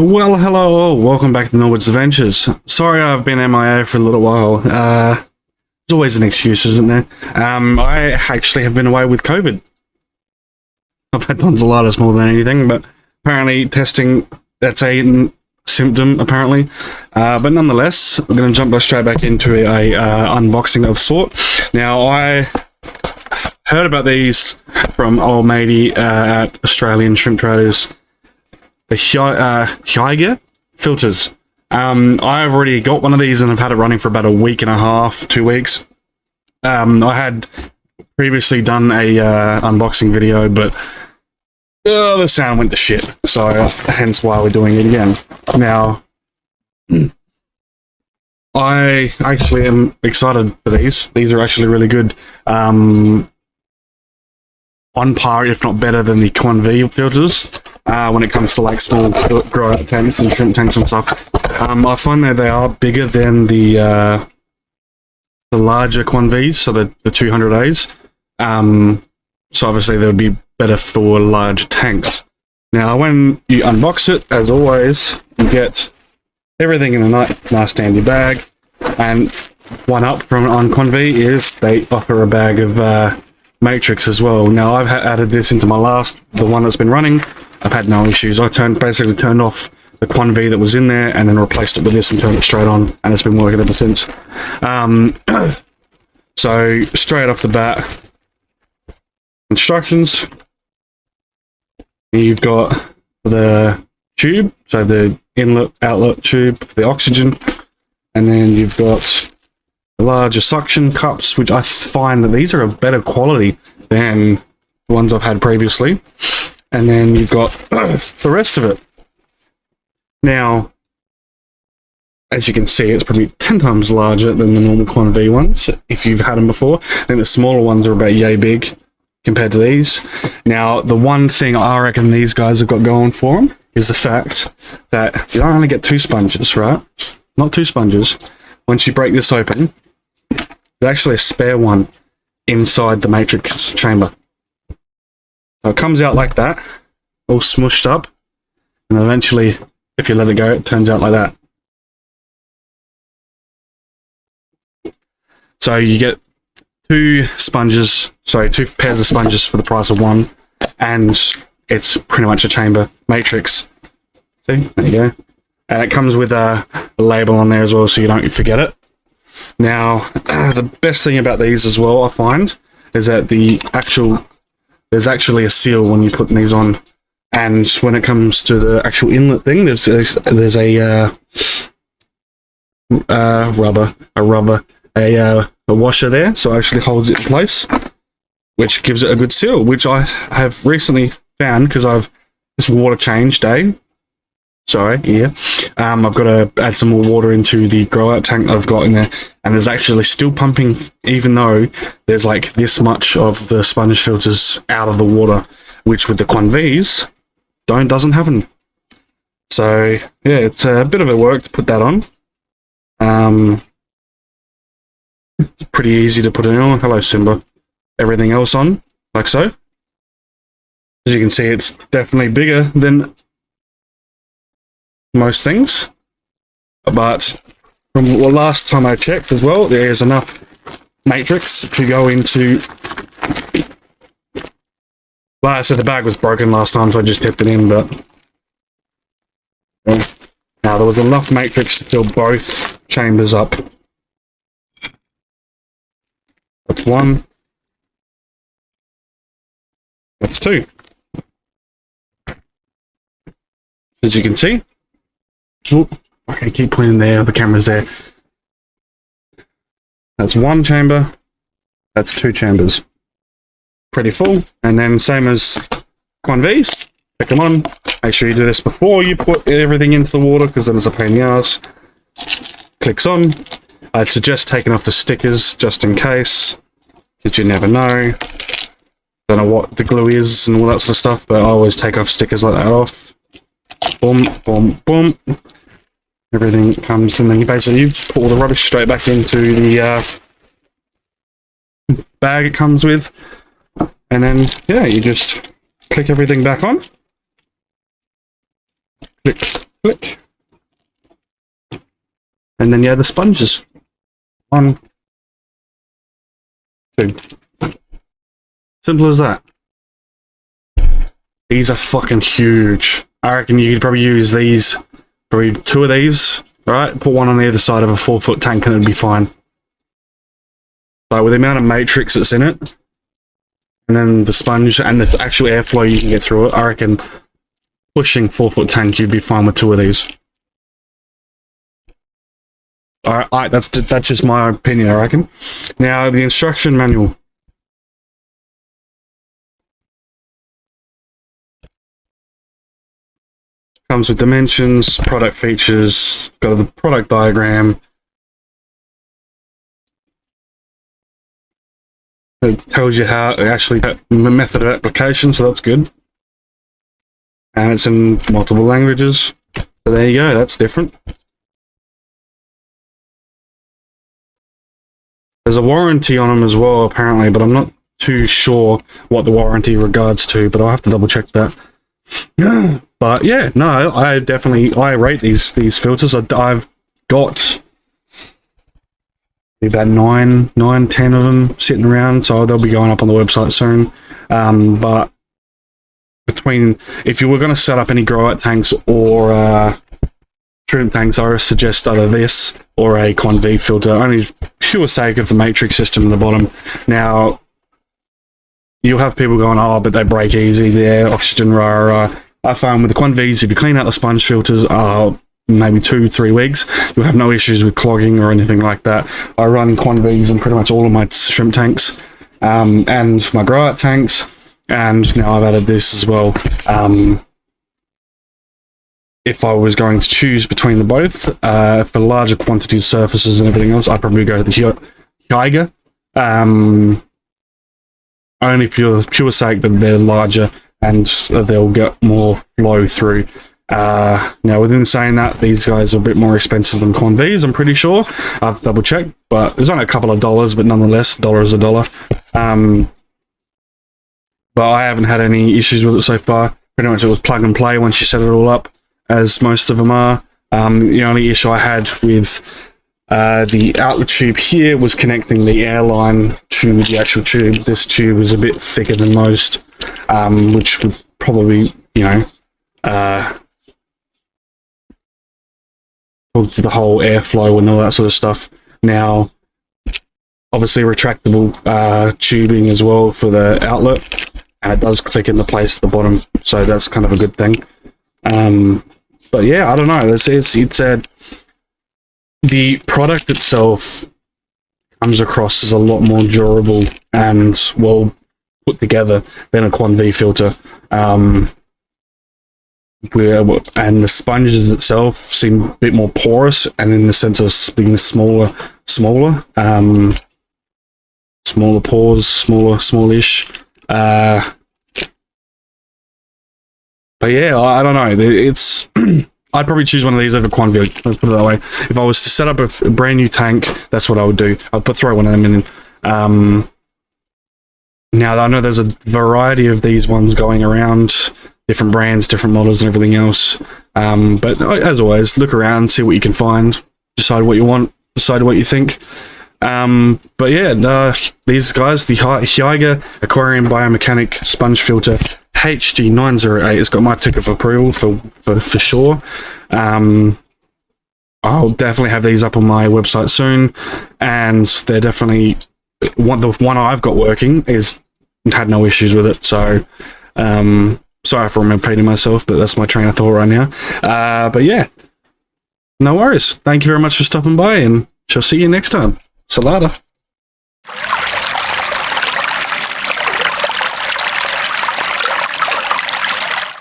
Well, hello all. Welcome back to Norbits Adventures. Sorry I've been MIA for a little while. There's always an excuse, isn't there? I actually have been away with COVID. I've had tonsillitis more than anything, but apparently testing, that's a symptom, apparently. But nonetheless, we're going to jump straight back into a unboxing of sort. Now, I heard about these from old matey at Australian Shrimp Traders. The Hygger Filters. I've already got one of these and I've had it running for about a week and a half, 2 weeks. I had previously done a unboxing video, but the sound went to shit, so hence why we're doing it again. Now, I actually am excited for these. These are actually really good. On par, if not better, than the Aquarium filters. When it comes to like small grow out tanks and shrimp tanks and stuff. I find that they are bigger than the larger Quanvs, so the 200As. So obviously they would be better for large tanks. Now when you unbox it, as always, you get everything in a nice dandy bag. And one up from on Quanv is they offer a bag of Matrix as well. Now I've added this into my the one that's been running. I've had no issues. I basically turned off the Quanv that was in there and then replaced it with this and turned it straight on, and it's been working ever since. So straight off the bat, instructions. You've got the tube, so the inlet outlet tube for the oxygen, and then you've got the larger suction cups, which I find that these are a better quality than the ones I've had previously. And then you've got the rest of it. Now, as you can see, it's probably 10 times larger than the normal Quanv ones, if you've had them before. I think the smaller ones are about yay big compared to these. Now, the one thing I reckon these guys have got going for them is the fact that you don't only get 2 sponges, right? Not 2 sponges. Once you break this open, there's actually a spare one inside the matrix chamber. So it comes out like that, all smushed up, and eventually, if you let it go, it turns out like that. So you get 2 sponges, sorry, 2 pairs of sponges for the price of one, and it's pretty much a chamber matrix. See, there you go. And it comes with a label on there as well, so you don't forget it. Now, the best thing about these as well, I find, is that there's actually a seal when you're putting these on, and when it comes to the actual inlet thing, there's a washer there, so it actually holds it in place, which gives it a good seal, which I have recently found because this water change day. Sorry, yeah. I've got to add some more water into the grow out tank that I've got in there, and it's actually still pumping, even though there's like this much of the sponge filters out of the water, which with the Quanvs doesn't happen. So yeah, it's a bit of a work to put that on. It's pretty easy to put it on. Hello, Simba. Everything else on, like so. As you can see, it's definitely bigger than most things, but from the last time I checked as well, there is enough matrix to go into. Well, I said the bag was broken last time, so I just tipped it in, but yeah. Now there was enough matrix to fill both chambers up. That's 1. That's 2. As you can see. Oh, okay, keep pointing there, the camera's there. That's 1 chamber, that's 2 chambers. Pretty full, and then same as Quanvs, pick them on. Make sure you do this before you put everything into the water, because then it's a pain in the ass. Clicks on. I'd suggest taking off the stickers, just in case, because you never know. Don't know what the glue is and all that sort of stuff, but I always take off stickers like that off. Boom, boom, boom. Everything comes, and then you basically put all the rubbish straight back into the bag it comes with, and then yeah, you just click everything back on. Click, Click. And then, yeah, the sponges. 1, 2. Simple as that. These are fucking huge. I reckon you could probably use these, probably 2 of these, right? Put one on either side of a 4-foot tank and it'd be fine. But with the amount of matrix that's in it, and then the sponge and the actual airflow you can get through it, I reckon pushing 4-foot tank, you'd be fine with 2 of these. Alright, that's just my opinion, I reckon. Now, the instruction manual. Comes with dimensions, product features, got the product diagram. It tells you how actually the method of application, so that's good. And it's in multiple languages. So there you go, that's different. There's a warranty on them as well, apparently, but I'm not too sure what the warranty regards to, but I'll have to double check that. But yeah, no, I rate these filters. I've got about 9, 10 of them sitting around, so they'll be going up on the website soon. But if you were going to set up any grow out tanks or shrimp tanks, I would suggest either this or a Conv filter, only pure sake of the matrix system in the bottom. Now, you'll have people going, oh, but they break easy, they're oxygen, rah, rah. I found with the Convs, if you clean out the sponge filters, maybe 2-3 weeks, you'll have no issues with clogging or anything like that. I run Convs in pretty much all of my shrimp tanks and my grow out tanks, and now I've added this as well. If I was going to choose between the both, for larger quantities, surfaces and everything else, I'd probably go to the Hygger. Only pure sake that they're larger and they'll get more flow through. Now, within saying that, these guys are a bit more expensive than Convs, I'm pretty sure. I've double checked, but there's only a couple of dollars, but nonetheless, $1 is $1. But I haven't had any issues with it so far. Pretty much it was plug and play once you set it all up, as most of them are. The only issue I had with the outlet tube here was connecting the air line to the actual tube. This tube is a bit thicker than most, which would probably, to the whole airflow and all that sort of stuff. Now, obviously retractable tubing as well for the outlet, and it does click into place at the bottom, so that's kind of a good thing. But yeah, I don't know. The product itself comes across as a lot more durable and well put together than a Conv filter. And the sponges itself seem a bit more porous, and in the sense of being smaller pores, smallish. But yeah, I don't know. It's I'd probably choose one of these over Conv. Let's put it that way. If I was to set up a brand new tank, that's what I would do. I'd throw one of them in. Now, I know there's a variety of these ones going around, different brands, different models, and everything else. But as always, look around, see what you can find, decide what you want, decide what you think. But yeah, these guys, the Hygger Aquarium Biomechanic Sponge Filter HG908 has got my ticket of approval for sure. I'll definitely have these up on my website soon, and they're definitely the one I've got working had no issues with it. So sorry for repeating myself, but that's my train of thought right now. But yeah, no worries. Thank you very much for stopping by, and shall see you next time. Salada.